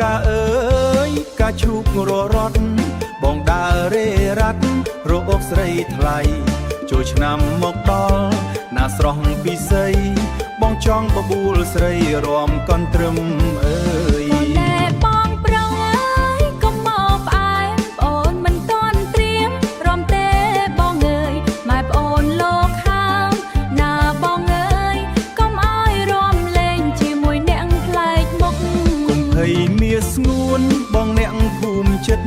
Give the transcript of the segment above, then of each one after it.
កាអើយកាឈូកររត់បងដើររេរ៉ាត់រកស្រីថ្លៃចូលឆ្នាំមកដល់ណាស្រស់ពិសីបងចង់បបួលស្រីរំកន់ត្រឹមអើយតែបងប្រុងអើយកុំមកផ្អែមប្អូនមិនទាន់ត្រៀមរំទេបងអើយម៉ែប្អូនលោកខាងណាបងអើយកុំឲ្យរំលេងជាមួយអ្នកផ្លែកមុខកុំភ័យមៀស្ងួនបងអ្នកភូមិចិត្ត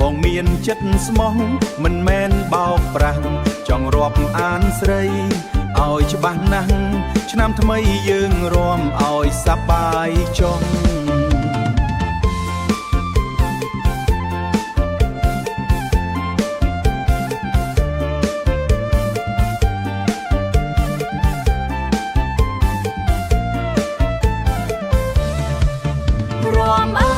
បងមានចិត្តស្មោះមិនមែនបោកប្រាស់ចង់រាប់អានស្រីឲ្យច្បាស់ណាស់ឆ្នាំថ្មីយើងរួមឲ្យសប្បាយចុងរួមអើ